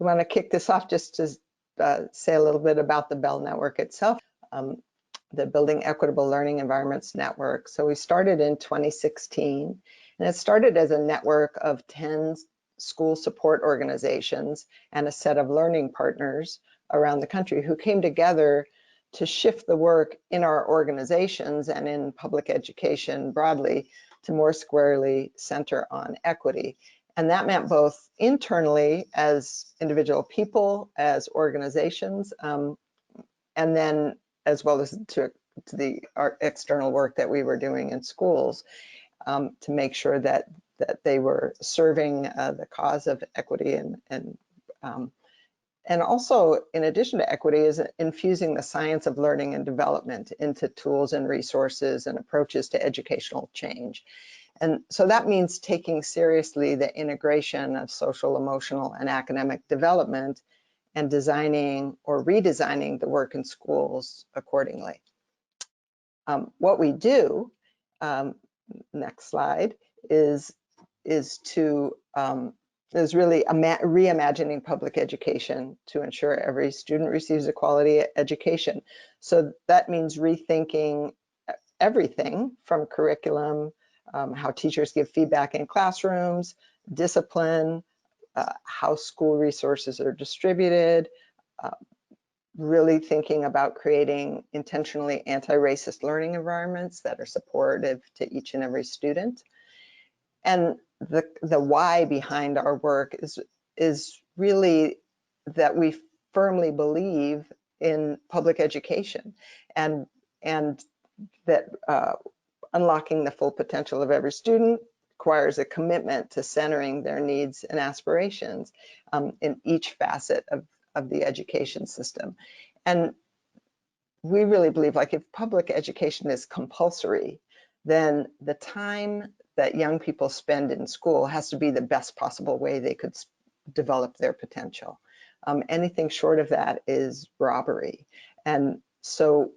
want to kick this off just to say a little bit about the BELE Network itself, the Building Equitable Learning Environments Network. So we started in 2016, and it started as a network of 10 school support organizations and a set of learning partners around the country who came together to shift the work in our organizations and in public education broadly to more squarely center on equity. And that meant both internally as individual people, as organizations, and then as well as to our external work that we were doing in schools to make sure that they were serving the cause of equity and also, in addition to equity, is infusing the science of learning and development into tools and resources and approaches to educational change. And so that means taking seriously the integration of social, emotional, and academic development and designing or redesigning the work in schools accordingly. What we do, next slide, is really reimagining public education to ensure every student receives a quality education. So that means rethinking everything from curriculum, how teachers give feedback in classrooms, discipline, how school resources are distributed, really thinking about creating intentionally anti-racist learning environments that are supportive to each and every student. And the why behind our work is really that we firmly believe in public education and that unlocking the full potential of every student requires a commitment to centering their needs and aspirations in each facet of the education system. And we really believe, like, if public education is compulsory, then the time that young people spend in school has to be the best possible way they could develop their potential. Anything short of that is robbery. And so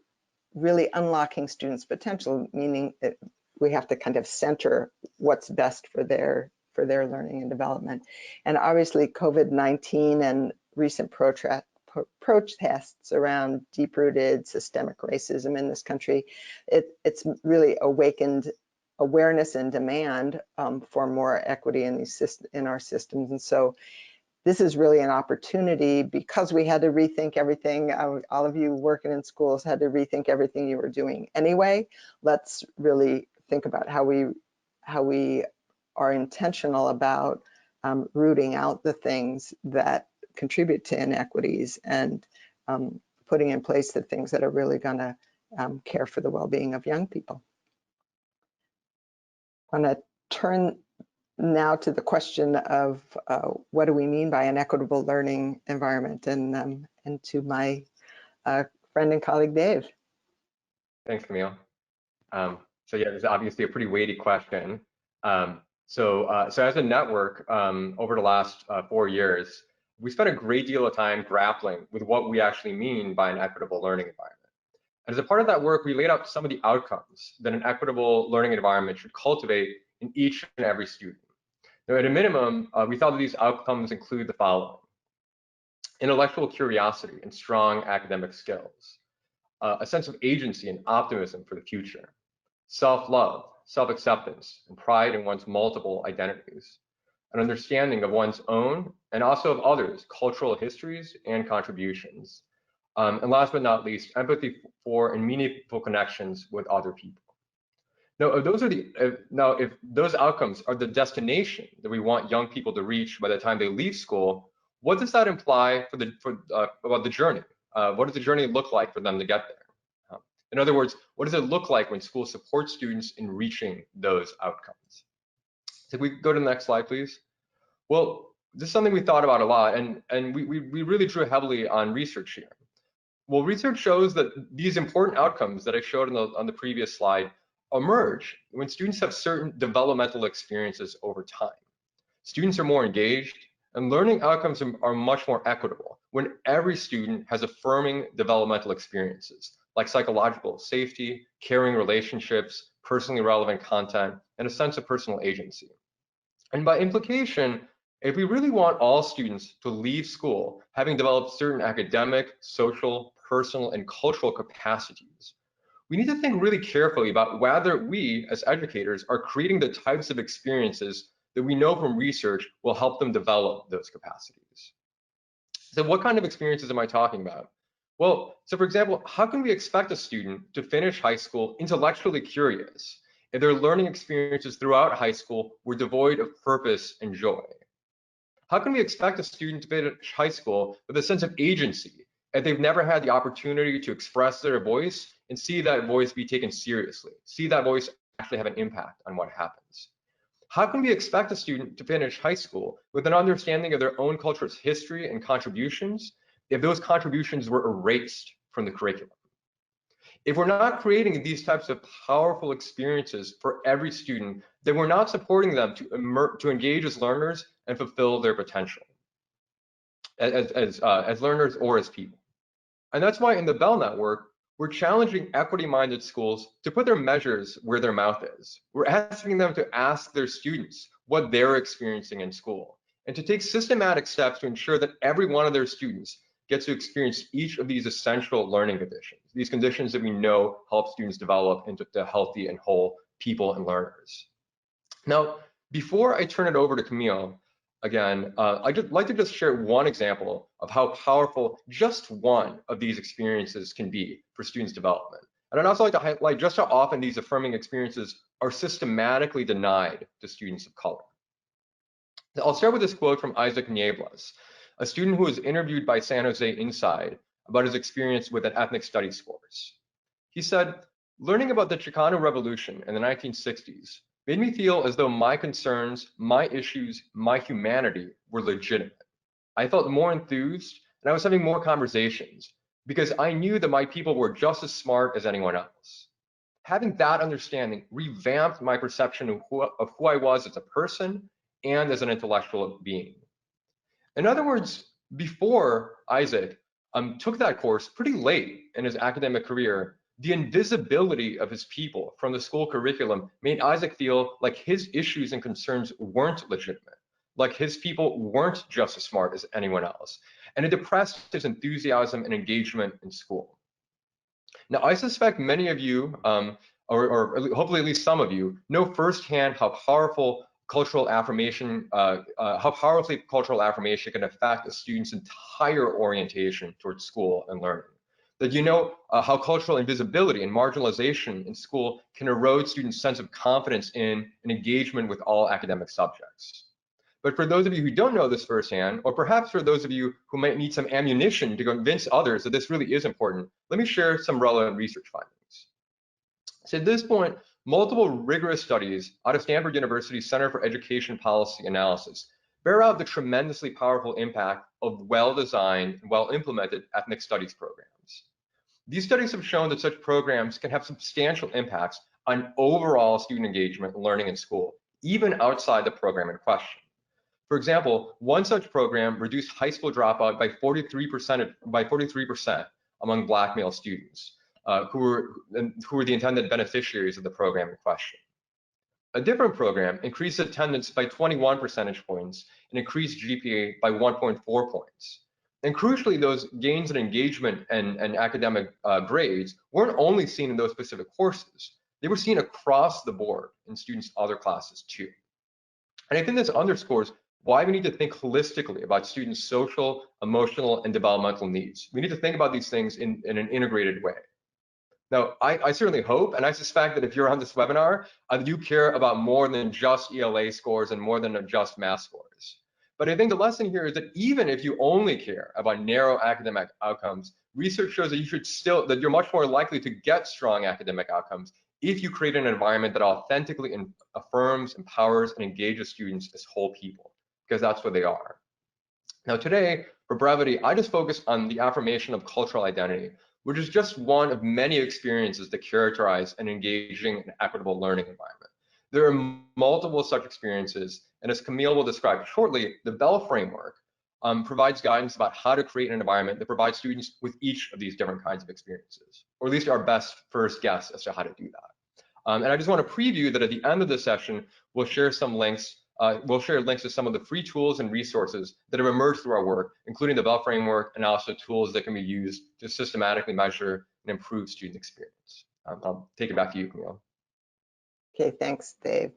really unlocking students' potential, meaning that we have to kind of center what's best for their learning and development. And obviously COVID-19 and recent protests around deep-rooted systemic racism in this country, it's really awakened awareness and demand for more equity in our systems. And so this is really an opportunity, because we had to rethink everything. All of you working in schools had to rethink everything you were doing anyway. Let's really think about how we are intentional about rooting out the things that contribute to inequities and putting in place the things that are really going to care for the well-being of young people. I'm going to turn now to the question of what do we mean by an equitable learning environment, and to my friend and colleague, Dave. Thanks, Camille. So yeah, this is obviously a pretty weighty question. So as a network, over the last 4 years, we spent a great deal of time grappling with what we actually mean by an equitable learning environment. And as a part of that work, we laid out some of the outcomes that an equitable learning environment should cultivate in each and every student. Now, at a minimum, we thought that these outcomes include the following: intellectual curiosity and strong academic skills, a sense of agency and optimism for the future, self-love, self-acceptance, and pride in one's multiple identities, an understanding of one's own and also of others' cultural histories and contributions, and last but not least, empathy for and meaningful connections with other people. Now, if those outcomes are the destination that we want young people to reach by the time they leave school, what does that imply about the journey? What does the journey look like for them to get there? In other words, what does it look like when schools support students in reaching those outcomes? So if we go to the next slide, please. Well, this is something we thought about a lot, and we really drew heavily on research here. Well, research shows that these important outcomes that I showed on the previous slide emerge when students have certain developmental experiences over time. Students are more engaged, and learning outcomes are much more equitable when every student has affirming developmental experiences like psychological safety, caring relationships, personally relevant content, and a sense of personal agency. And by implication, If we really want all students to leave school having developed certain academic, social, personal, and cultural capacities, we need to think really carefully about whether we, as educators, are creating the types of experiences that we know from research will help them develop those capacities. So what kind of experiences am I talking about? Well, so for example, how can we expect a student to finish high school intellectually curious if their learning experiences throughout high school were devoid of purpose and joy? How can we expect a student to finish high school with a sense of agency if they've never had the opportunity to express their voice and see that voice be taken seriously, see that voice actually have an impact on what happens? How can we expect a student to finish high school with an understanding of their own culture's history and contributions if those contributions were erased from the curriculum? If we're not creating these types of powerful experiences for every student, then we're not supporting them to engage as learners and fulfill their potential as learners or as people. And that's why in the BELE Network, we're challenging equity-minded schools to put their measures where their mouth is. We're asking them to ask their students what they're experiencing in school and to take systematic steps to ensure that every one of their students gets to experience each of these essential learning conditions, these conditions that we know help students develop into healthy and whole people and learners. Now, before I turn it over to Camille, again, I'd just like to just share one example of how powerful just one of these experiences can be for students' development. And I'd also like to highlight just how often these affirming experiences are systematically denied to students of color. I'll start with this quote from Isaac Nieblas, a student who was interviewed by San Jose Inside about his experience with an ethnic studies course. He said, "Learning about the Chicano Revolution in the 1960s made me feel as though my concerns, my issues, my humanity were legitimate. I felt more enthused and I was having more conversations because I knew that my people were just as smart as anyone else. Having that understanding revamped my perception of who I was as a person and as an intellectual being." In other words, before Isaac took that course pretty late in his academic career, the invisibility of his people from the school curriculum made Isaac feel like his issues and concerns weren't legitimate, like his people weren't just as smart as anyone else, and it depressed his enthusiasm and engagement in school. Now, I suspect many of you, or hopefully at least some of you, know firsthand how powerfully cultural affirmation can affect a student's entire orientation towards school and learning. That you know how cultural invisibility and marginalization in school can erode students' sense of confidence in and engagement with all academic subjects. But for those of you who don't know this firsthand, or perhaps for those of you who might need some ammunition to convince others that this really is important, let me share some relevant research findings. So at this point, multiple rigorous studies out of Stanford University's Center for Education Policy Analysis bear out the tremendously powerful impact of well-designed and well-implemented ethnic studies programs. These studies have shown that such programs can have substantial impacts on overall student engagement and learning in school, even outside the program in question. For example, one such program reduced high school dropout by 43% among Black male students, who were the intended beneficiaries of the program in question. A different program increased attendance by 21 percentage points and increased GPA by 1.4 points. And crucially, those gains in engagement and academic grades weren't only seen in those specific courses, they were seen across the board in students' other classes too. And I think this underscores why we need to think holistically about students' social, emotional, and developmental needs. We need to think about these things in an integrated way. Now, I certainly hope, and I suspect that if you're on this webinar, you care about more than just ELA scores and more than just math scores. But I think the lesson here is that even if you only care about narrow academic outcomes, research shows that you're much more likely to get strong academic outcomes if you create an environment that authentically affirms, empowers, and engages students as whole people, because that's what they are. Now today, for brevity, I just focus on the affirmation of cultural identity, which is just one of many experiences that characterize an engaging and equitable learning environment. There are multiple such experiences, and as Camille will describe shortly, the BELE framework provides guidance about how to create an environment that provides students with each of these different kinds of experiences, or at least our best first guess as to how to do that. And I just want to preview that at the end of the session, we'll share some links we'll share links to some of the free tools and resources that have emerged through our work, including the BELE framework and also tools that can be used to systematically measure and improve student experience. I'll take it back to you, Camille. Okay, thanks, Dave.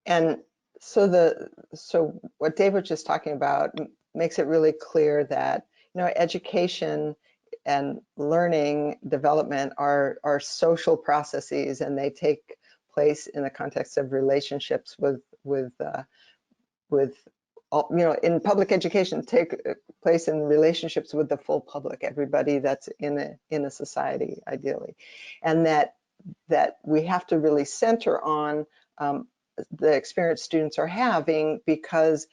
And so what Dave was just talking about makes it really clear that, you know, education and learning development are social processes, and they take place in the context of relationships with all, you know, in public education, take place in relationships with the full public, everybody that's in a society, ideally, and that we have to really center on the experience students are having, because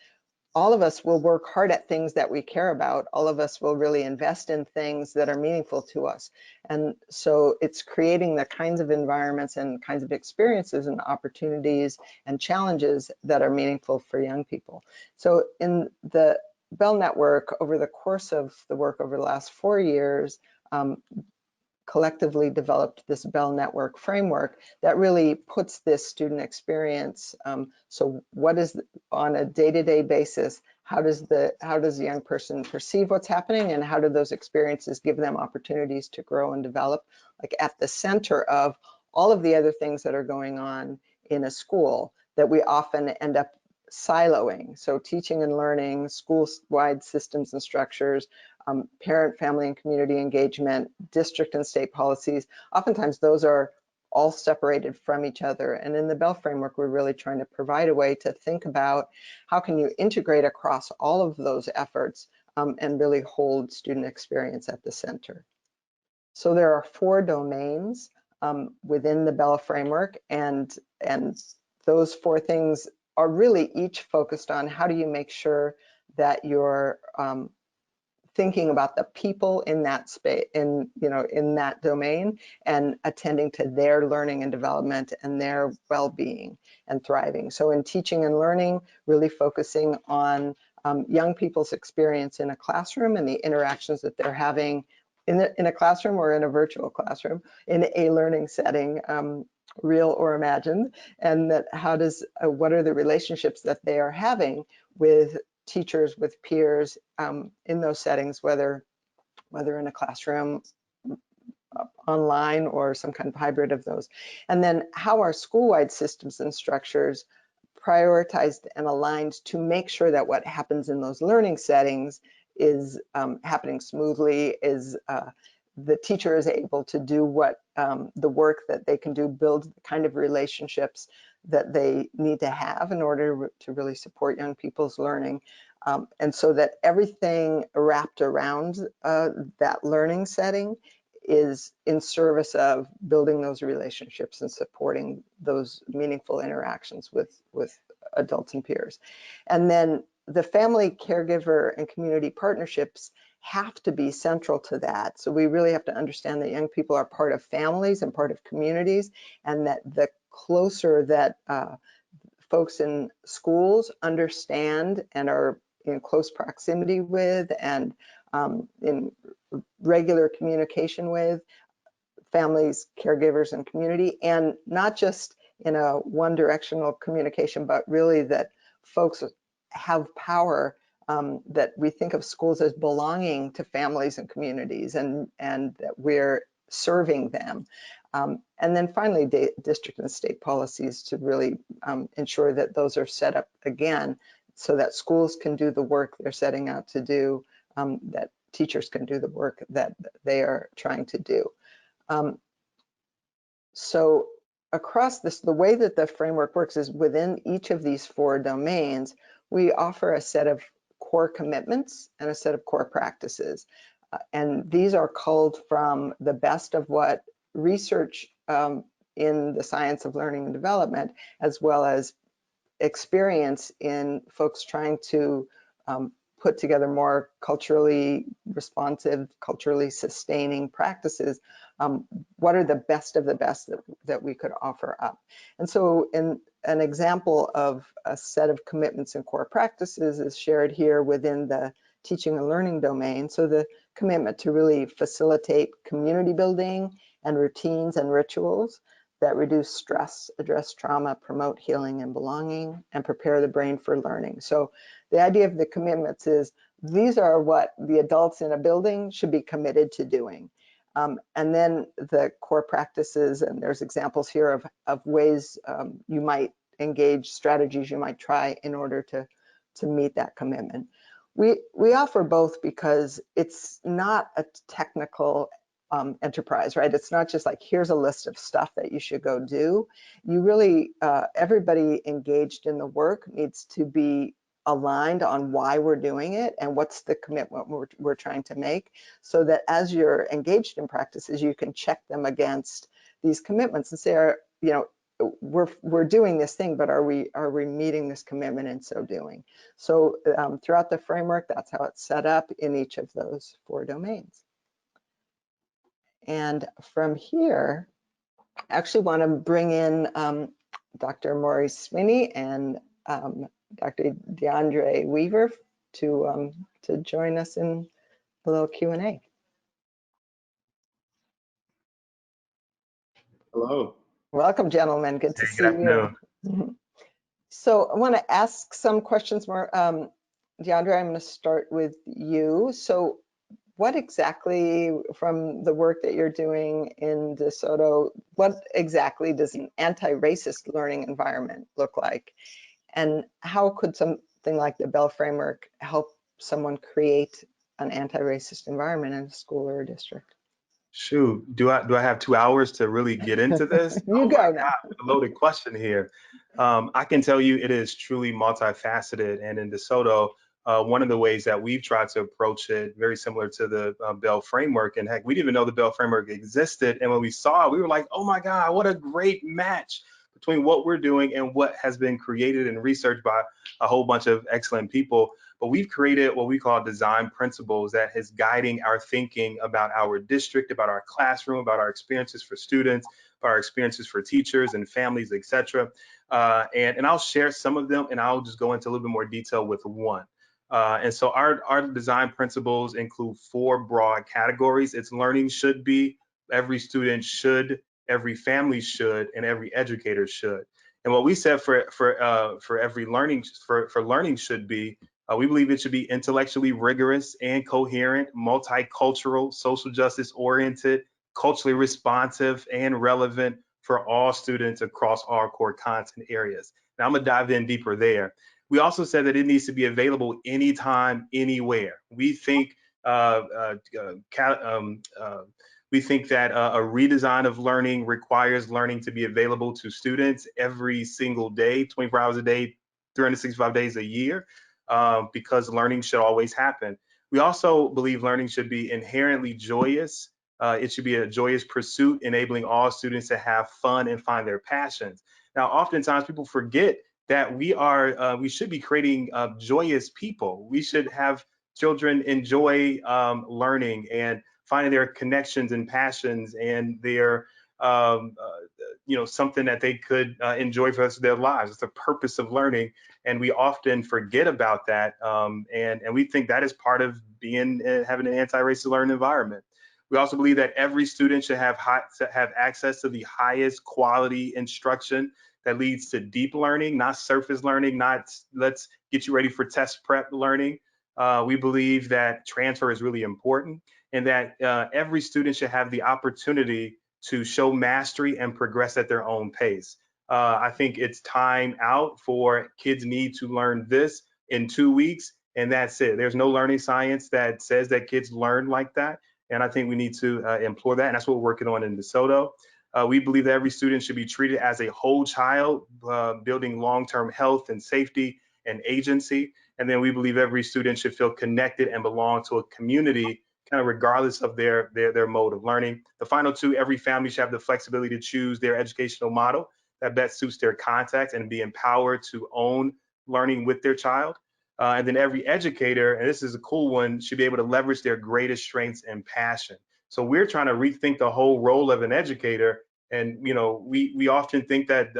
all of us will work hard at things that we care about. All of us will really invest in things that are meaningful to us. And so it's creating the kinds of environments and kinds of experiences and opportunities and challenges that are meaningful for young people. So in the BELE Network, over the course of the work over the last 4 years, collectively developed this BELE Network framework that really puts this student experience. So what is, on a day-to-day basis, how does the young person perceive what's happening, and how do those experiences give them opportunities to grow and develop, like at the center of all of the other things that are going on in a school that we often end up siloing. So teaching and learning, school-wide systems and structures, parent, family, and community engagement, district and state policies. Oftentimes those are all separated from each other. And in the BELE framework, we're really trying to provide a way to think about how can you integrate across all of those efforts and really hold student experience at the center. So there are 4 domains within the BELE framework, and those 4 things are really each focused on how do you make sure that you're thinking about the people in that space, in that domain, and attending to their learning and development and their well-being and thriving. So in teaching and learning, really focusing on young people's experience in a classroom and the interactions that they're having in a classroom or in a virtual classroom, in a learning setting, real or imagined, and that what are the relationships that they are having with teachers, with peers in those settings, whether in a classroom, online, or some kind of hybrid of those. And then how are school-wide systems and structures prioritized and aligned to make sure that what happens in those learning settings is happening smoothly, is the teacher is able to do what the work that they can do, build the kind of relationships that they need to have in order to really support young people's learning. And so that everything wrapped around that learning setting is in service of building those relationships and supporting those meaningful interactions with adults and peers. And then the family, caregiver, and community partnerships have to be central to that. So we really have to understand that young people are part of families and part of communities, and that the closer that folks in schools understand and are in close proximity with and in regular communication with families, caregivers, and community, and not just in a one-directional communication, but really that folks have power, that we think of schools as belonging to families and communities, and that we're serving them. And then finally, district and state policies to really ensure that those are set up again so that schools can do the work they're setting out to do, that teachers can do the work that they are trying to do. So across this, the way that the framework works is within each of these 4 domains, we offer a set of core commitments and a set of core practices. And these are culled from the best of what research in the science of learning and development, as well as experience in folks trying to put together more culturally responsive, culturally sustaining practices. What are the best of the best that we could offer up? And so in an example of a set of commitments and core practices is shared here within the teaching and learning domain. So the commitment to really facilitate community building and routines and rituals, that reduce stress, address trauma, promote healing and belonging, and prepare the brain for learning. So the idea of the commitments is these are what the adults in a building should be committed to doing. And then the core practices, and there's examples here of ways you might engage, strategies you might try in order to meet that commitment. We offer both because it's not a technical enterprise, right? It's not just like, here's a list of stuff that you should go do. You really, everybody engaged in the work needs to be aligned on why we're doing it and what's the commitment we're trying to make, so that as you're engaged in practices, you can check them against these commitments and say, you know, we're doing this thing, but are we meeting this commitment in so doing? So throughout the framework, that's how it's set up in each of those 4 domains. And from here, I actually want to bring in Dr. Maurice Swinney and Dr. DeAndre Weaver to join us in a little Q&A. Hello. Welcome, gentlemen. Good to see you. So I want to ask some questions more. DeAndre, I'm going to start with you. So what exactly, from the work that you're doing in DeSoto, what exactly does an anti-racist learning environment look like? And how could something like the BELE framework help someone create an anti-racist environment in a school or a district? Shoot, do I have 2 hours to really get into this? You go now. God, a loaded question here. I can tell you it is truly multifaceted, and in DeSoto, one of the ways that we've tried to approach it, very similar to the BELE framework, and heck, we didn't even know the BELE framework existed, and when we saw it, we were like, oh my God, what a great match between what we're doing and what has been created and researched by a whole bunch of excellent people. But we've created what we call design principles that is guiding our thinking about our district, about our classroom, about our experiences for students, about our experiences for teachers and families, etc. And I'll share some of them, and I'll just go into a little bit more detail with one. And so our design principles include 4 broad categories. It's learning should be, every student should, every family should, and every educator should. And what we said for every learning, for learning should be, we believe it should be intellectually rigorous and coherent, multicultural, social justice oriented, culturally responsive, and relevant for all students across all core content areas. Now I'm gonna dive in deeper there. We also said that it needs to be available anytime, anywhere. We think we think that a redesign of learning requires learning to be available to students every single day, 24 hours a day, 365 days a year, because learning should always happen. We also believe learning should be inherently joyous. It should be a joyous pursuit, enabling all students to have fun and find their passions. Now, oftentimes people forget that we should be creating joyous people. We should have children enjoy learning and finding their connections and passions and their something that they could enjoy for the rest of their lives. It's the purpose of learning, and we often forget about that. And we think that is part of having an anti-racist learning environment. We also believe that every student should have access to the highest quality instruction that leads to deep learning, not surface learning, not let's get you ready for test prep learning. We believe that transfer is really important, and that every student should have the opportunity to show mastery and progress at their own pace. I think it's time out for kids need to learn this in 2 weeks, and that's it. There's no learning science that says that kids learn like that, and I think we need to implore that, and that's what we're working on in DeSoto. We believe that every student should be treated as a whole child, building long-term health and safety and agency. And then we believe every student should feel connected and belong to a community, kind of regardless of their mode of learning. The final 2, every family should have the flexibility to choose their educational model that best suits their context and be empowered to own learning with their child. And then every educator, and this is a cool one, should be able to leverage their greatest strengths and passion. So we're trying to rethink the whole role of an educator. And we often think that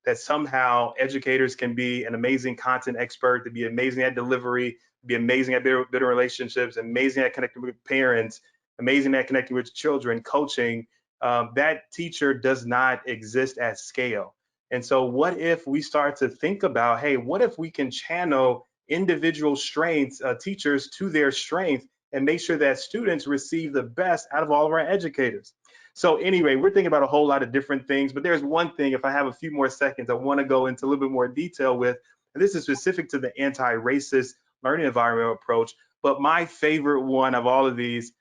that somehow educators can be an amazing content expert, to be amazing at delivery, be amazing at building relationships, amazing at connecting with parents, amazing at connecting with children, coaching. that teacher does not exist at scale. And so what if we start to think about, hey, what if we can channel individual strengths, teachers to their strength, and make sure that students receive the best out of all of our educators? So anyway, we're thinking about a whole lot of different things, but there's one thing, if I have a few more seconds, I want to go into a little bit more detail with, and this is specific to the anti-racist learning environment approach. But my favorite one of all of these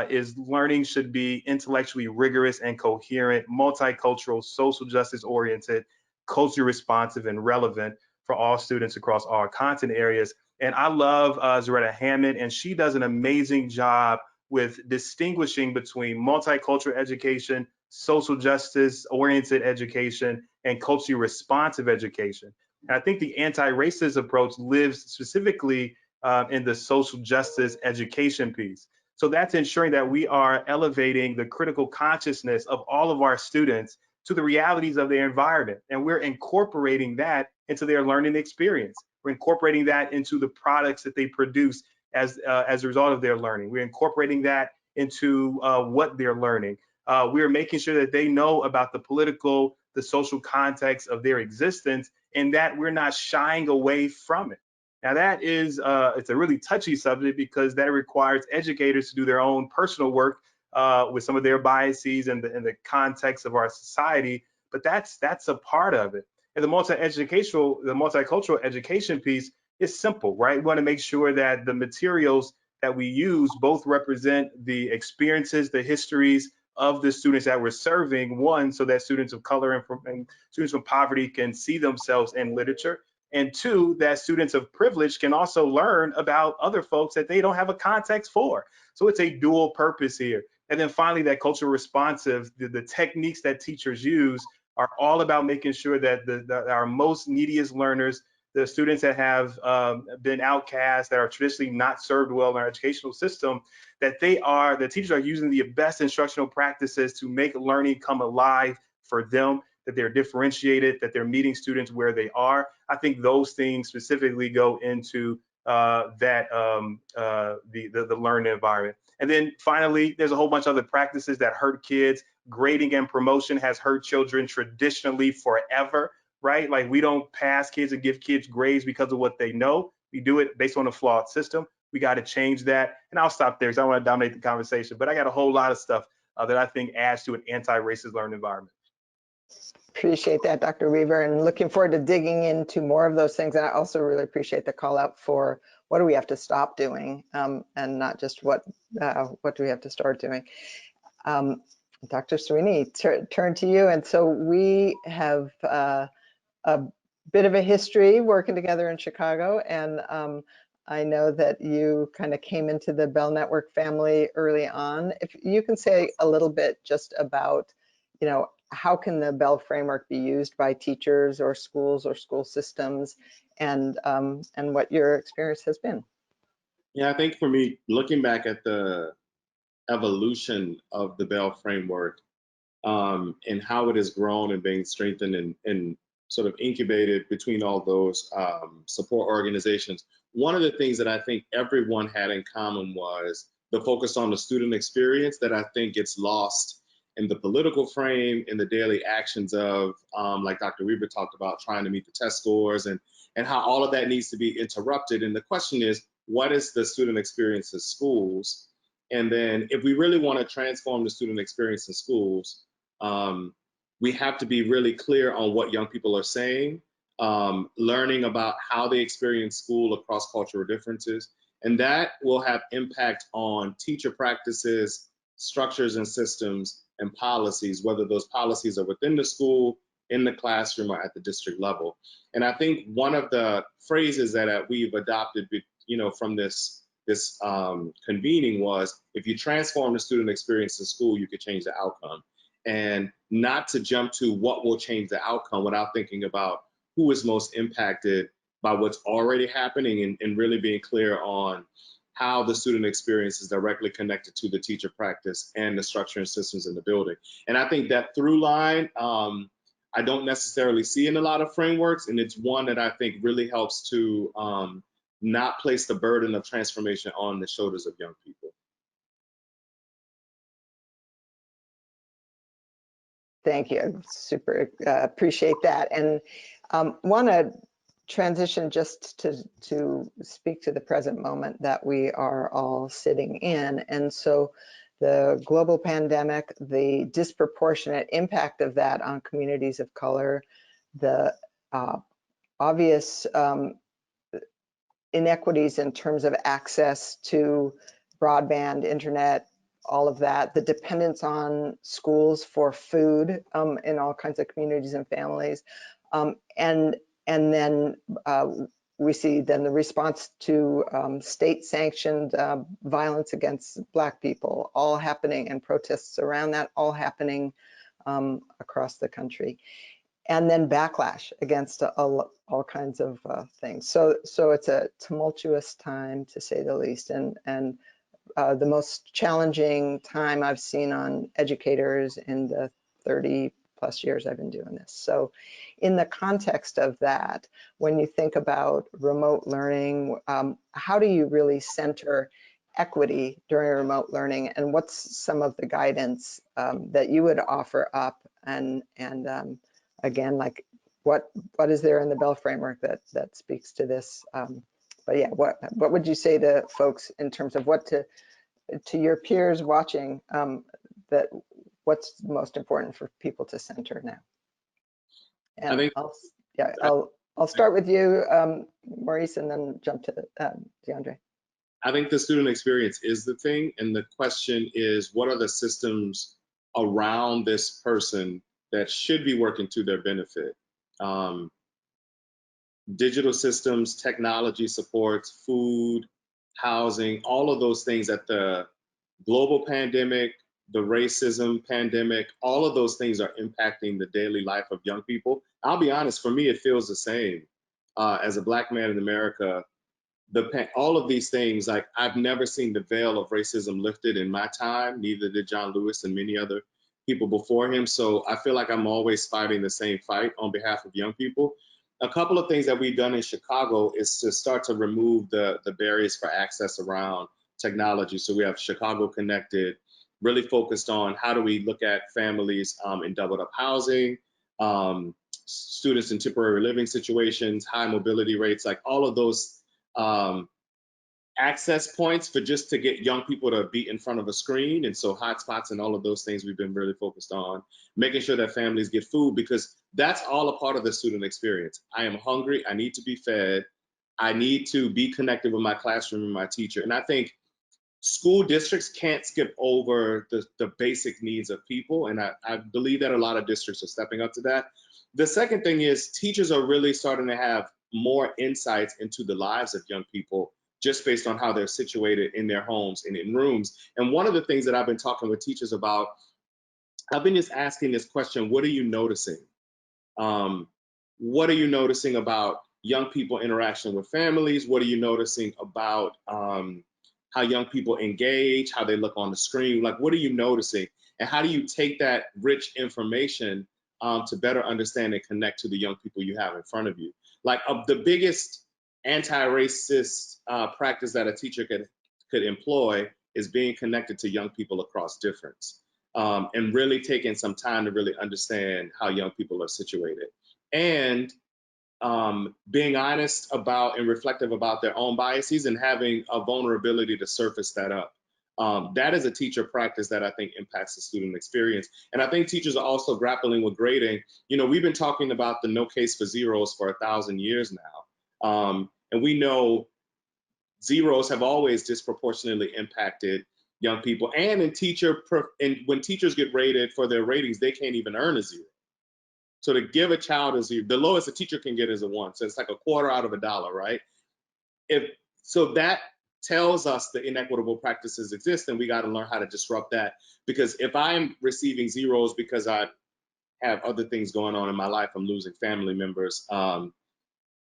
is learning should be intellectually rigorous and coherent, multicultural, social justice oriented, culturally responsive, and relevant for all students across all content areas. And I love Zaretta Hammond, and she does an amazing job with distinguishing between multicultural education, social justice oriented education, and culturally responsive education. And I think the anti-racist approach lives specifically in the social justice education piece. So that's ensuring that we are elevating the critical consciousness of all of our students to the realities of their environment. And we're incorporating that into their learning experience. We're incorporating that into the products that they produce as a result of their learning. We're incorporating that into what they're learning. We're making sure that they know about the political, the social context of their existence, and that we're not shying away from it. Now that is, it's a really touchy subject because that requires educators to do their own personal work with some of their biases and the context of our society, but that's a part of it. And the multicultural education piece is simple, right? We want to make sure that the materials that we use both represent the experiences, the histories of the students that we're serving, one, so that students of color and students from poverty can see themselves in literature, and two, that students of privilege can also learn about other folks that they don't have a context for. So it's a dual purpose here. And then finally, that cultural responsive, the techniques that teachers use are all about making sure that our most neediest learners, the students that have been outcast, that are traditionally not served well in our educational system, that the teachers are using the best instructional practices to make learning come alive for them, that they're differentiated, that they're meeting students where they are. I think those things specifically go into the learning environment. And then finally, there's a whole bunch of other practices that hurt kids. Grading and promotion has hurt children traditionally forever, right? Like, we don't pass kids and give kids grades because of what they know. We do it based on a flawed system. We got to change that. And I'll stop there because I don't want to dominate the conversation, but I got a whole lot of stuff that I think adds to an anti-racist learning environment. Appreciate that, Dr. Weaver, and looking forward to digging into more of those things. And I also really appreciate the call out for what do we have to stop doing, and not just what do we have to start doing. Dr. Swinney, turn to you. And so we have a bit of a history working together in Chicago, and I know that you kind of came into the BELE Network family early on. If you can say a little bit just about, how can the BELE framework be used by teachers or schools or school systems, and what your experience has been. Yeah, I think for me, looking back at the evolution of the BELE framework and how it has grown and being strengthened and sort of incubated between all those support organizations, one of the things that I think everyone had in common was the focus on the student experience that I think gets lost in the political frame, in the daily actions of, like Dr. Weaver talked about, trying to meet the test scores and how all of that needs to be interrupted. And the question is, what is the student experience in schools? And then if we really want to transform the student experience in schools, we have to be really clear on what young people are saying, learning about how they experience school across cultural differences. And that will have impact on teacher practices, structures and systems, and policies, whether those policies are within the school, in the classroom, or at the district level. And I think one of the phrases that we've adopted, from this convening was, if you transform the student experience in school, you could change the outcome. And not to jump to what will change the outcome without thinking about who is most impacted by what's already happening, and really being clear on how the student experience is directly connected to the teacher practice and the structure and systems in the building. And I think that through line, I don't necessarily see in a lot of frameworks, and it's one that I think really helps to not place the burden of transformation on the shoulders of young people. Thank you. Super appreciate that. And want to transition just to speak to the present moment that we are all sitting in. And so the global pandemic, the disproportionate impact of that on communities of color, the obvious inequities in terms of access to broadband, internet, all of that, the dependence on schools for food in all kinds of communities and families, and then we see then the response to state-sanctioned violence against Black people, all happening, and protests around that, all happening across the country. And then backlash against all kinds of things. So it's a tumultuous time, to say the least, and the most challenging time I've seen on educators in the 30 plus years I've been doing this. So in the context of that, when you think about remote learning, how do you really center equity during remote learning, and what's some of the guidance that you would offer up, and again, like what is there in the BELE framework that speaks to this? But yeah, what would you say to folks in terms of what to your peers watching, that what's most important for people to center now? And I think, I'll start with you, Maurice, and then jump to DeAndre. I think the student experience is the thing, and the question is, what are the systems around this person that should be working to their benefit? Digital systems, technology supports, food, housing, all of those things that the global pandemic, the racism pandemic, all of those things are impacting the daily life of young people. I'll be honest, for me, it feels the same. As a Black man in America, all of these things, like, I've never seen the veil of racism lifted in my time, neither did John Lewis and many other people before him. So I feel like I'm always fighting the same fight on behalf of young people. A couple of things that we've done in Chicago is to start to remove the barriers for access around technology. So we have Chicago Connected, really focused on how do we look at families in doubled up housing, students in temporary living situations, high mobility rates, like all of those access points for just to get young people to be in front of a screen. And so hotspots and all of those things we've been really focused on, making sure that families get food, because that's all a part of the student experience. I am hungry, I need to be fed, I need to be connected with my classroom and my teacher. And I think school districts can't skip over the basic needs of people. And I believe that a lot of districts are stepping up to that. The second thing is teachers are really starting to have more insights into the lives of young people just based on how they're situated in their homes and in rooms. And one of the things that I've been talking with teachers about, I've been just asking this question, what are you noticing? What are you noticing about young people interaction with families? What are you noticing about how young people engage, how they look on the screen? Like, what are you noticing? And how do you take that rich information to better understand and connect to the young people you have in front of you? Like, the biggest anti-racist practice that a teacher could employ is being connected to young people across difference, and really taking some time to really understand how young people are situated, and being honest about and reflective about their own biases and having a vulnerability to surface that up. That is a teacher practice that I think impacts the student experience. And I think teachers are also grappling with grading. You know, we've been talking about the no case for zeros for 1,000 years now. And we know zeros have always disproportionately impacted young people. And when teachers get rated for their ratings, they can't even earn a zero. So to give a child a zero, the lowest a teacher can get is a 1. So it's like a quarter out of $1, right? So that tells us the inequitable practices exist, and we got to learn how to disrupt that. Because if I'm receiving zeros because I have other things going on in my life, I'm losing family members,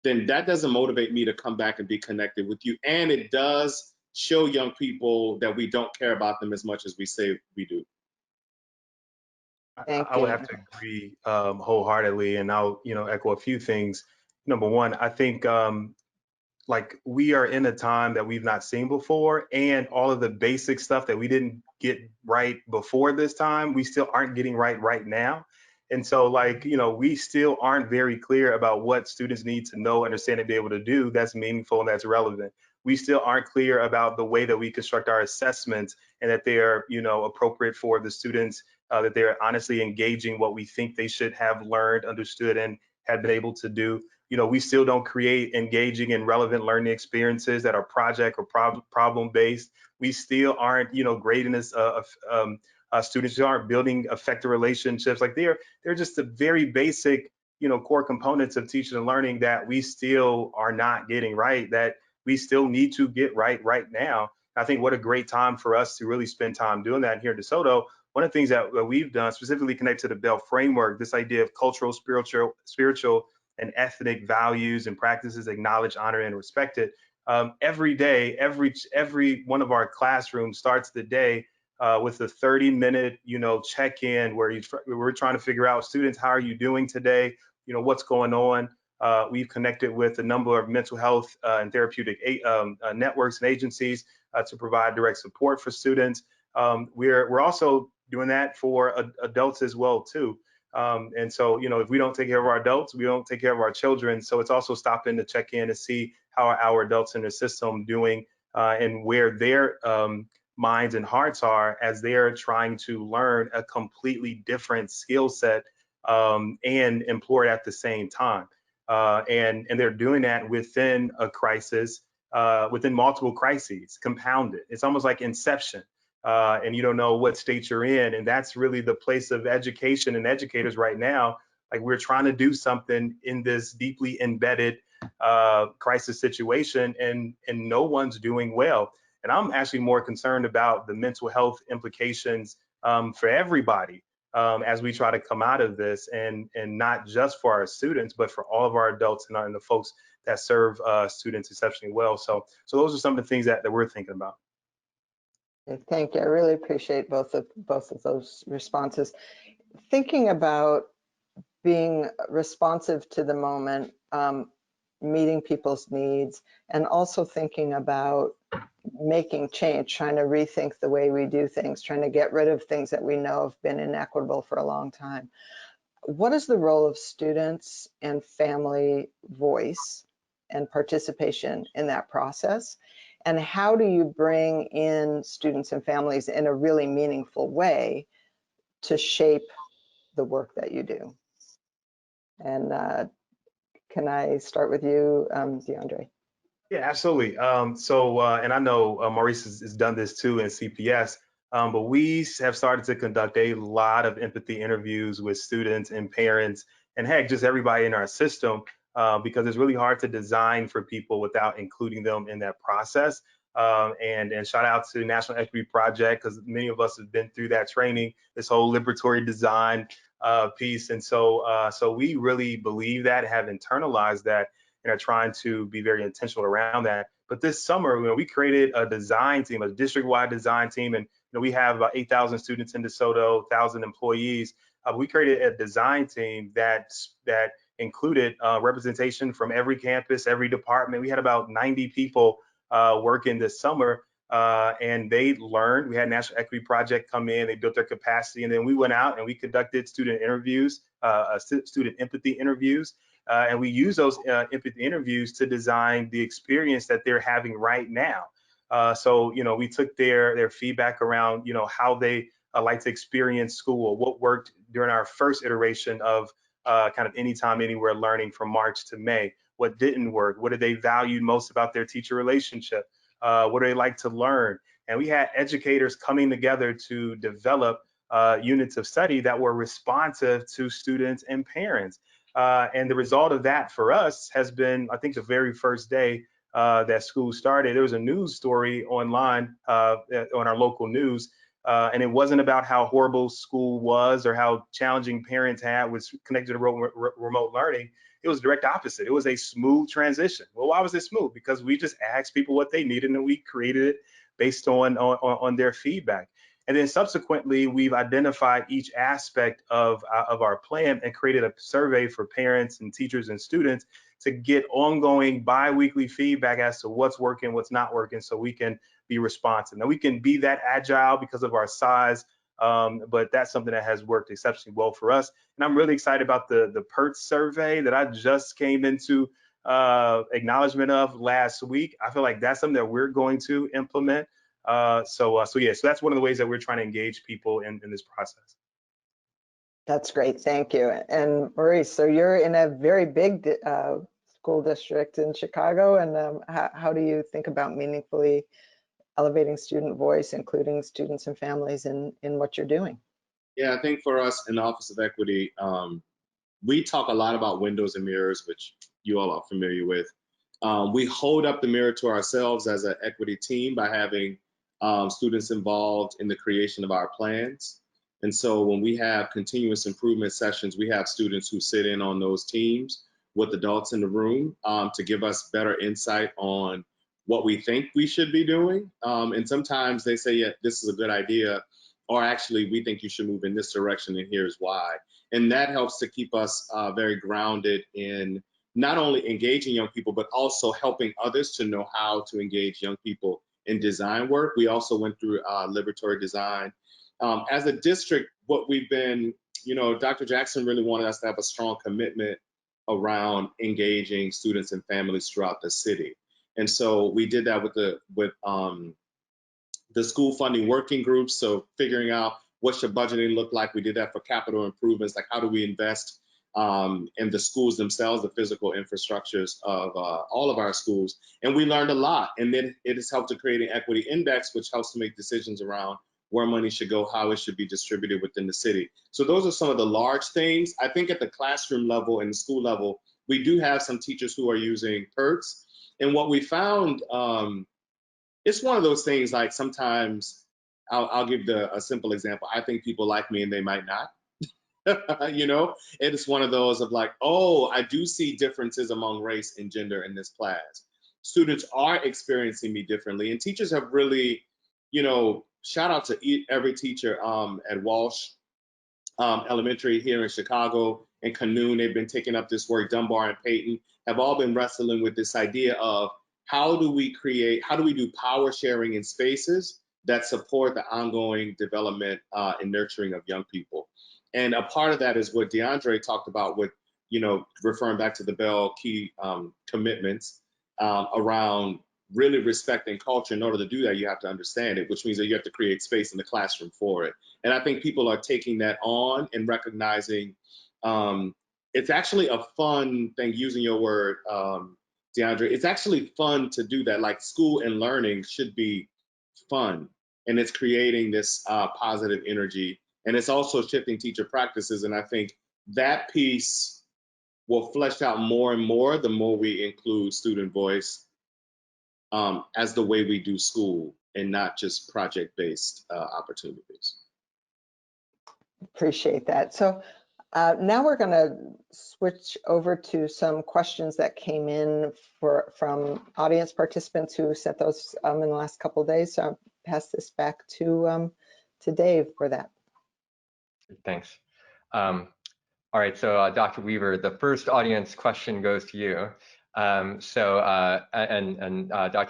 then that doesn't motivate me to come back and be connected with you. And it does show young people that we don't care about them as much as we say we do. I would have to agree wholeheartedly, and I'll echo a few things. Number one, I think like we are in a time that we've not seen before, and all of the basic stuff that we didn't get right before this time, we still aren't getting right now. And so, like, you know, we still aren't very clear about what students need to know, understand, and be able to do that's meaningful and that's relevant. We still aren't clear about the way that we construct our assessments and that they are, you know, appropriate for the students, that they're honestly engaging what we think they should have learned, understood, and have been able to do. You know, we still don't create engaging and relevant learning experiences that are project or problem based. We still aren't, you know, grading as students who aren't building effective relationships. Like they're just the very basic, you know, core components of teaching and learning that we still are not getting right, that we still need to get right now. I think what a great time for us to really spend time doing that here in DeSoto. One of the things that we've done, specifically connected to the BELE framework, this idea of cultural, spiritual, and ethnic values and practices, acknowledge, honor, and respected. Every day, every one of our classrooms starts the day with a 30-minute, you know, check-in where we're trying to figure out, students, how are you doing today? You know, what's going on? We've connected with a number of mental health and therapeutic networks and agencies to provide direct support for students. We're also doing that for adults as well too. And so, you know, if we don't take care of our adults, we don't take care of our children. So it's also stopping to check in to see how are our adults in the system doing and where their minds and hearts are as they're trying to learn a completely different skill set and employ it at the same time. And they're doing that within a crisis, within multiple crises, compounded. It's almost like Inception. And you don't know what state you're in. And that's really the place of education and educators right now. Like we're trying to do something in this deeply embedded crisis situation, and no one's doing well. And I'm actually more concerned about the mental health implications for everybody as we try to come out of this, and not just for our students, but for all of our adults and the folks that serve students exceptionally well. So those are some of the things that we're thinking about. Thank you. I really appreciate both of those responses. Thinking about being responsive to the moment, meeting people's needs, and also thinking about making change, trying to rethink the way we do things, trying to get rid of things that we know have been inequitable for a long time. What is the role of students and family voice and participation in that process? And how do you bring in students and families in a really meaningful way to shape the work that you do? And can I start with you, DeAndre? Yeah, absolutely. And I know Maurice has done this too in CPS, but we have started to conduct a lot of empathy interviews with students and parents, and heck, just everybody in our system, because it's really hard to design for people without including them in that process. And shout out to the National Equity Project, because many of us have been through that training, this whole liberatory design piece. And so we really believe that, have internalized that, and are trying to be very intentional around that. But this summer, we created a design team, a district-wide design team, and we have about 8,000 students in DeSoto, 1,000 employees. We created a design team that included representation from every campus, every department. We had about 90 people working this summer, and they learned. We had National Equity Project come in, they built their capacity, and then we went out and we conducted student interviews, student empathy interviews. And we use those empathy interviews to design the experience that they're having right now. So, we took their feedback around, how they like to experience school, what worked during our first iteration of kind of anytime, anywhere learning from March to May, what didn't work, what did they value most about their teacher relationship, what do they like to learn. And we had educators coming together to develop units of study that were responsive to students and parents. And the result of that for us has been, I think, the very first day that school started, there was a news story online on our local news, and it wasn't about how horrible school was or how challenging parents had with connected to remote learning. It was direct opposite. It was a smooth transition. Well, why was it smooth? Because we just asked people what they needed, and we created it based on their feedback. And then subsequently, we've identified each aspect of our plan and created a survey for parents and teachers and students to get ongoing bi-weekly feedback as to what's working, what's not working, so we can be responsive. Now, we can be that agile because of our size but that's something that has worked exceptionally well for us. And I'm really excited about the PERTS survey that I just came into acknowledgement of last week. I feel like that's something that we're going to implement. So that's one of the ways that we're trying to engage people in this process. That's great, thank you. And Maurice, so you're in a very big school district in Chicago, and how do you think about meaningfully elevating student voice, including students and families in what you're doing? Yeah, I think for us in the Office of Equity, we talk a lot about windows and mirrors, which you all are familiar with. We hold up the mirror to ourselves as an equity team by having students involved in the creation of our plans. And so when we have continuous improvement sessions, we have students who sit in on those teams with adults in the room to give us better insight on what we think we should be doing. And sometimes they say, yeah, this is a good idea, or actually, we think you should move in this direction, and here's why. And that helps to keep us very grounded in not only engaging young people, but also helping others to know how to engage young people in design work. We also went through liberatory design. As a district, what we've been, Dr. Jackson really wanted us to have a strong commitment around engaging students and families throughout the city. And so we did that with the school funding working groups. So figuring out what should budgeting look like. We did that for capital improvements, like how do we invest in the schools themselves, the physical infrastructures of all of our schools. And we learned a lot. And then it has helped to create an equity index, which helps to make decisions around where money should go, how it should be distributed within the city. So those are some of the large things. I think at the classroom level and the school level, we do have some teachers who are using PERTS. And what we found, it's one of those things, like sometimes I'll give a simple example. I think people like me and they might not. It is one of those of like, oh, I do see differences among race and gender in this class. Students are experiencing me differently, and teachers have really, shout out to every teacher at Walsh Elementary here in Chicago and Canoon. They've been taking up this work. Dunbar and Peyton have all been wrestling with this idea of how do we do power sharing in spaces that support the ongoing development and nurturing of young people. And a part of that is what DeAndre talked about with, referring back to the BELE key commitments around really respecting culture. In order to do that, you have to understand it, which means that you have to create space in the classroom for it. And I think people are taking that on and recognizing it's actually a fun thing, using your word, DeAndre, it's actually fun to do that. Like, school and learning should be fun, and it's creating this positive energy, and it's also shifting teacher practices. And I think that piece will flesh out more and more the more we include student voice as the way we do school, and not just project-based opportunities. Appreciate that. So now we're going to switch over to some questions that came in from audience participants who sent those in the last couple of days. So I'll pass this back to Dave for that. Thanks. All right, so Dr. Weaver, the first audience question goes to you. Dr.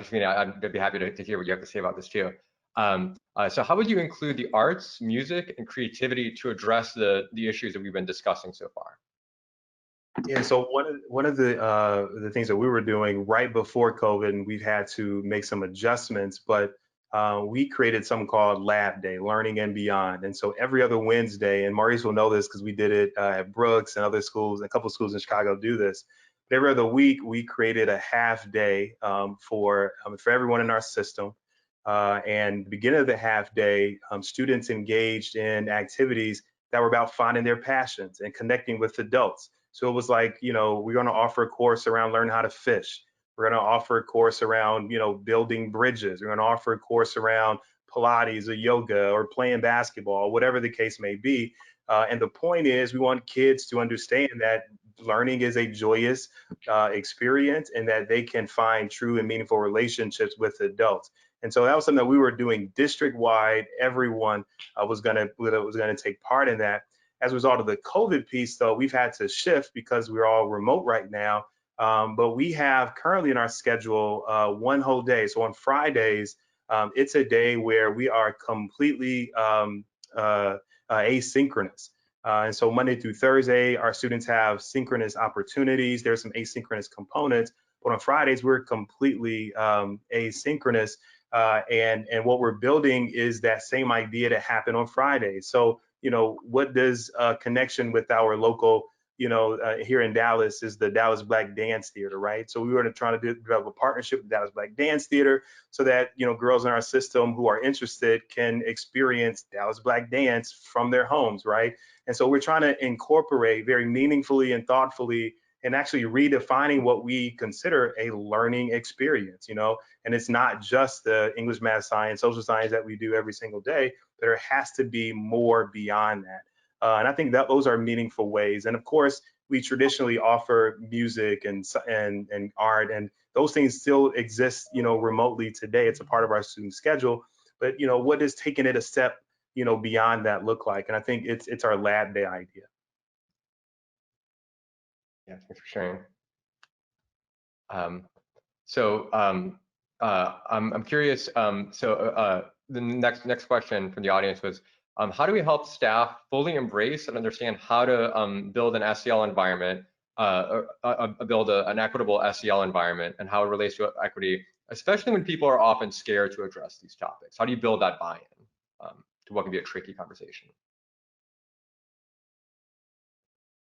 Swinney, I'd be happy to hear what you have to say about this too. So how would you include the arts, music, and creativity to address the issues that we've been discussing so far? Yeah, so one of the things that we were doing right before COVID, and we've had to make some adjustments, but we created something called Lab Day, Learning and Beyond. And so every other Wednesday, and Maurice will know this because we did it at Brooks and other schools, a couple of schools in Chicago do this. But every other week, we created a half day for everyone in our system. And the beginning of the half day, students engaged in activities that were about finding their passions and connecting with adults. So it was like, we're going to offer a course around learn how to fish. We're going to offer a course around, building bridges. We're going to offer a course around Pilates or yoga or playing basketball, whatever the case may be. And the point is, we want kids to understand that learning is a joyous experience, and that they can find true and meaningful relationships with adults. And so that was something that we were doing district-wide. Everyone was going to take part in that. As a result of the COVID piece, though, we've had to shift because we're all remote right now. But we have currently in our schedule one whole day. So on Fridays, it's a day where we are completely asynchronous. And so Monday through Thursday, our students have synchronous opportunities. There's some asynchronous components, but on Fridays, we're completely asynchronous. And what we're building is that same idea to happen on Fridays. So, you know, what does connection with our local, you know, here in Dallas is the Dallas Black Dance Theater, right? So we were trying to develop a partnership with Dallas Black Dance Theater so that, you know, girls in our system who are interested can experience Dallas Black dance from their homes, right? And so we're trying to incorporate very meaningfully and thoughtfully and actually redefining what we consider a learning experience, you know, and it's not just the English, math, science, social science that we do every single day, but there has to be more beyond that. And I think that those are meaningful ways. And of course, we traditionally offer music and art, and those things still exist, you know, remotely today. It's a part of our student schedule. But, you know, what does taking it a step, you know, beyond that look like? And I think it's our lab day idea. Yeah, thanks for sharing. I'm curious. The next question from the audience was, how do we help staff fully embrace and understand how to build an SEL environment, build an equitable SEL environment, and how it relates to equity, especially when people are often scared to address these topics? How do you build that buy-in to what can be a tricky conversation?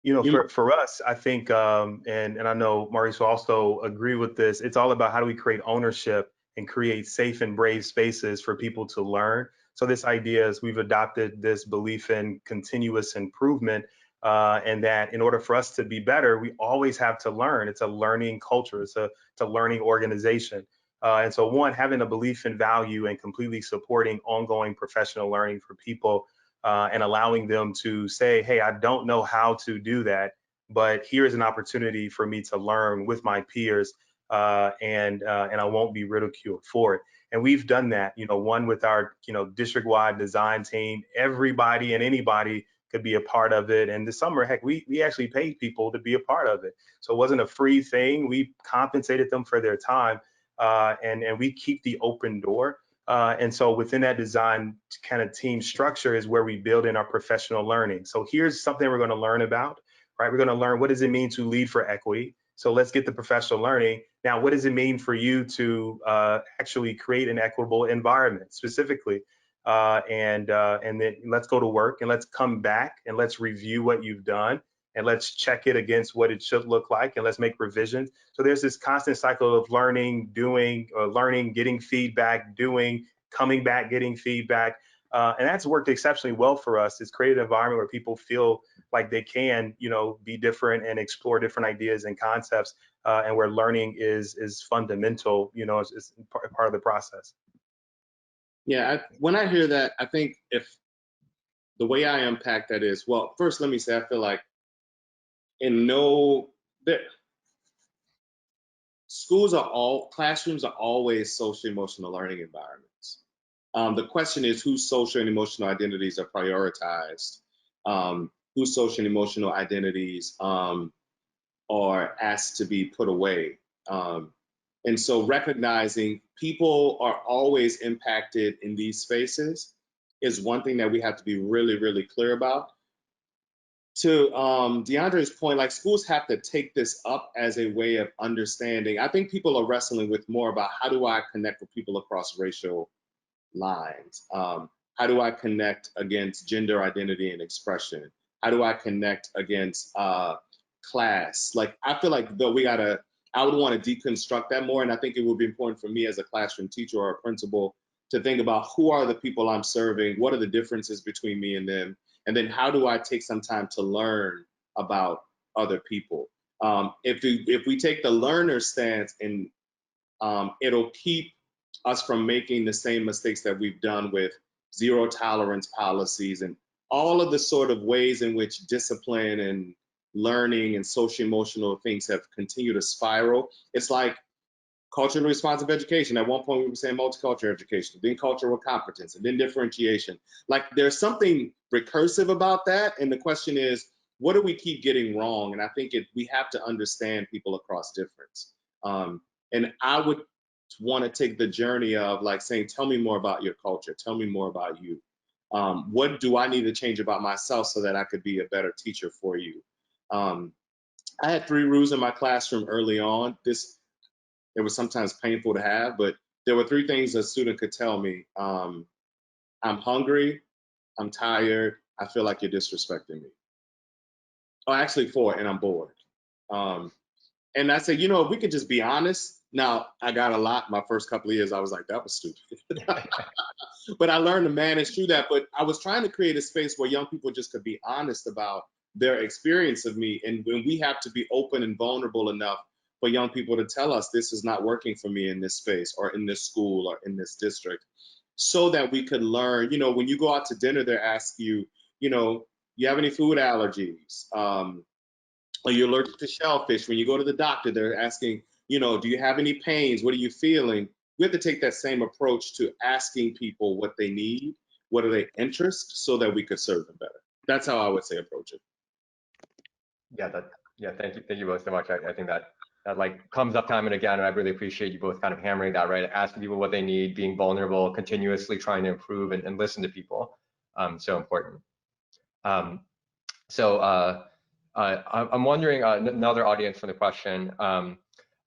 You know, for us, I think, and I know Maurice will also agree with this, it's all about how do we create ownership and create safe and brave spaces for people to learn. So this idea is we've adopted this belief in continuous improvement, and that in order for us to be better, we always have to learn. It's a learning culture. It's a learning organization. And so one, having a belief in value and completely supporting ongoing professional learning for people, and allowing them to say, hey, I don't know how to do that, but here's an opportunity for me to learn with my peers, and I won't be ridiculed for it. And we've done that, you know, one with our, you know, district-wide design team. Everybody and anybody could be a part of it. And this summer, heck, we actually paid people to be a part of it. So it wasn't a free thing. We compensated them for their time, and we keep the open door. And so within that design kind of team structure is where we build in our professional learning. So here's something we're going to learn about, right? We're going to learn what does it mean to lead for equity. So let's get the professional learning. Now, what does it mean for you to actually create an equitable environment specifically? And then let's go to work and let's come back and let's review what you've done. And let's check it against what it should look like, and let's make revisions. So there's this constant cycle of learning, doing, learning, getting feedback, doing, coming back, getting feedback. And that's worked exceptionally well for us. It's created an environment where people feel like they can, you know, be different and explore different ideas and concepts, and where learning is fundamental, you know, it's part of the process. Yeah, when I hear that, I think if the way I unpack that is, well, first let me say, I feel like classrooms are always social emotional learning environments. The question is whose social and emotional identities are prioritized, whose social and emotional identities are asked to be put away. And so recognizing people are always impacted in these spaces is one thing that we have to be really, really clear about. To DeAndre's point, like schools have to take this up as a way of understanding. I think people are wrestling with more about how do I connect with people across racial lines? How do I connect against gender identity and expression? How do I connect against class? Like, I feel like though I would want to deconstruct that more. And I think it would be important for me as a classroom teacher or a principal to think about who are the people I'm serving? What are the differences between me and them? And then how do I take some time to learn about other people? If we take the learner stance, and it'll keep us from making the same mistakes that we've done with zero tolerance policies and all of the sort of ways in which discipline and learning and social emotional things have continued to spiral. It's like culturally responsive education. At one point we were saying multicultural education, then cultural competence, and then differentiation. Like there's something recursive about that. And the question is, what do we keep getting wrong? And I think we have to understand people across difference. And I would want to take the journey of like saying, tell me more about your culture. Tell me more about you. What do I need to change about myself so that I could be a better teacher for you? I had 3 rules in my classroom early on. It was sometimes painful to have, but there were 3 things a student could tell me. I'm hungry, I'm tired, I feel like you're disrespecting me. Oh, actually 4, and I'm bored. And I said, you know, if we could just be honest. Now, I got a lot my first couple of years. I was like, that was stupid. But I learned to manage through that. But I was trying to create a space where young people just could be honest about their experience of me. And when we have to be open and vulnerable enough for young people to tell us this is not working for me in this space or in this school or in this district, so that we could learn. You know, when you go out to dinner, they ask you, you know, you have any food allergies? Or you're allergic to shellfish. When you go to the doctor, they're asking, you know, do you have any pains? What are you feeling? We have to take that same approach to asking people what they need, what are their interests, so that we could serve them better. That's how I would say approach it. Yeah, thank you both so much. I think that like comes up time and again, and I really appreciate you both kind of hammering that, right? Asking people what they need, being vulnerable, continuously trying to improve and listen to people. So important. I'm wondering, another audience from the question,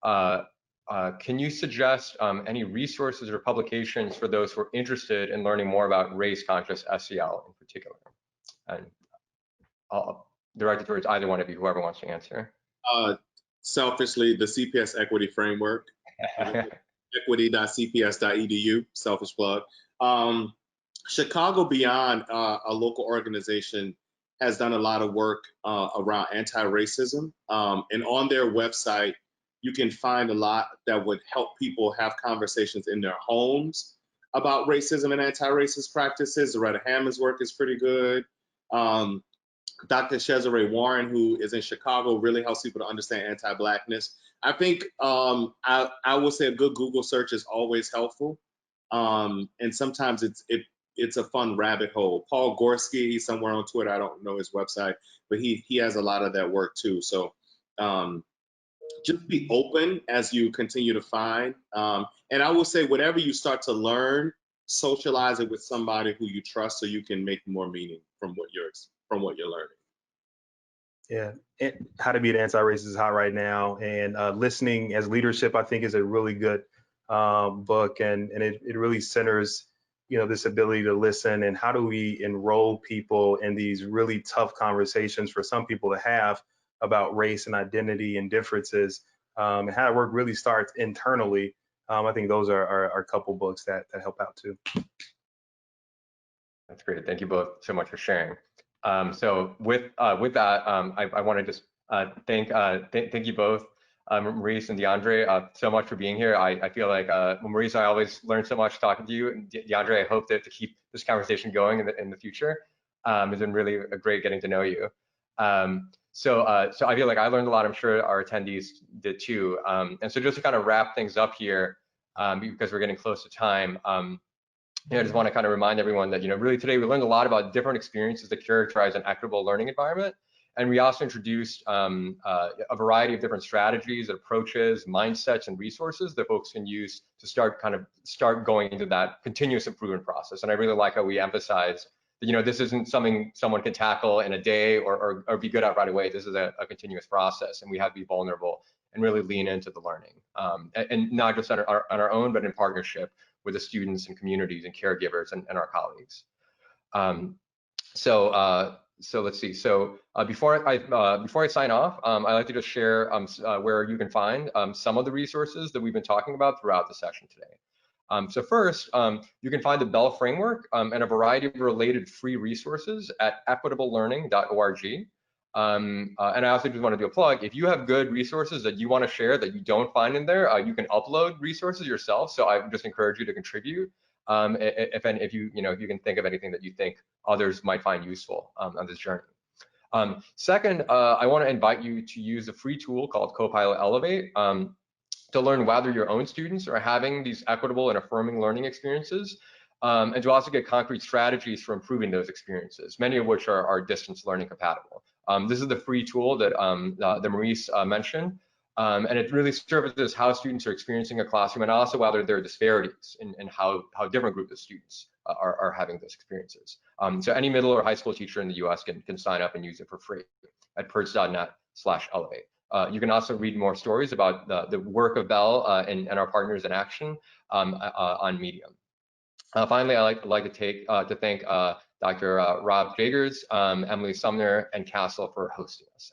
can you suggest any resources or publications for those who are interested in learning more about race-conscious SEL in particular? And I'll direct it towards either one of you, whoever wants to answer. Selfishly, the CPS Equity Framework, equity.cps.edu, selfish plug. Chicago Beyond, a local organization, has done a lot of work around anti-racism. And on their website, you can find a lot that would help people have conversations in their homes about racism and anti-racist practices. Loretta Hammond's work is pretty good. Dr. Cesare Warren, who is in Chicago, really helps people to understand anti-Blackness. I think I would say a good Google search is always helpful. And sometimes it's a fun rabbit hole. Paul Gorski, he's somewhere on Twitter, I don't know his website, but he has a lot of that work too. So just be open as you continue to find. And I will say, whatever you start to learn, socialize it with somebody who you trust, so you can make more meaning from what you're learning. Yeah, How to Be an Anti-Racist is hot right now, and Listening as Leadership, I think, is a really good book, and it really centers, you know, this ability to listen, and how do we enroll people in these really tough conversations for some people to have about race and identity and differences, and how that work really starts internally. I think those are a couple books that help out too. That's great. Thank you both so much for sharing. So with that, I want to just thank you both, Maurice and DeAndre, so much for being here. I feel like Maurice, I always learn so much talking to you, and DeAndre, I hope to keep this conversation going in the future. It's been really great getting to know you. So I feel like I learned a lot. I'm sure our attendees did too. And so just to kind of wrap things up here, because we're getting close to time. I just want to kind of remind everyone that, really today we learned a lot about different experiences that characterize an equitable learning environment. And we also introduced a variety of different strategies, approaches, mindsets, and resources that folks can use to start going into that continuous improvement process. And I really like how we emphasize that, this isn't something someone can tackle in a day or be good at right away. This is a continuous process, and we have to be vulnerable and really lean into the learning, and not just on our own, but in partnership with the students and communities and caregivers and our colleagues. So let's see. So before I sign off, I'd like to just share where you can find some of the resources that we've been talking about throughout the session today. So first, you can find the BELE framework and a variety of related free resources at equitablelearning.org. And I also just want to do a plug. If you have good resources that you want to share that you don't find in there, you can upload resources yourself. So I just encourage you to contribute. If you can think of anything that you think others might find useful on this journey. Second, I want to invite you to use a free tool called Copilot Elevate to learn whether your own students are having these equitable and affirming learning experiences, and to also get concrete strategies for improving those experiences, many of which are distance learning compatible. This is the free tool that Maurice mentioned, and it really surfaces how students are experiencing a classroom, and also whether there are disparities in how different groups of students are having those experiences. So any middle or high school teacher in the US can sign up and use it for free at perts.net/elevate. You can also read more stories about the work of BELE and our partners in action on Medium. Finally, I'd like to thank Dr. Rob Jagers, Emily Sumner, and CASEL for hosting us.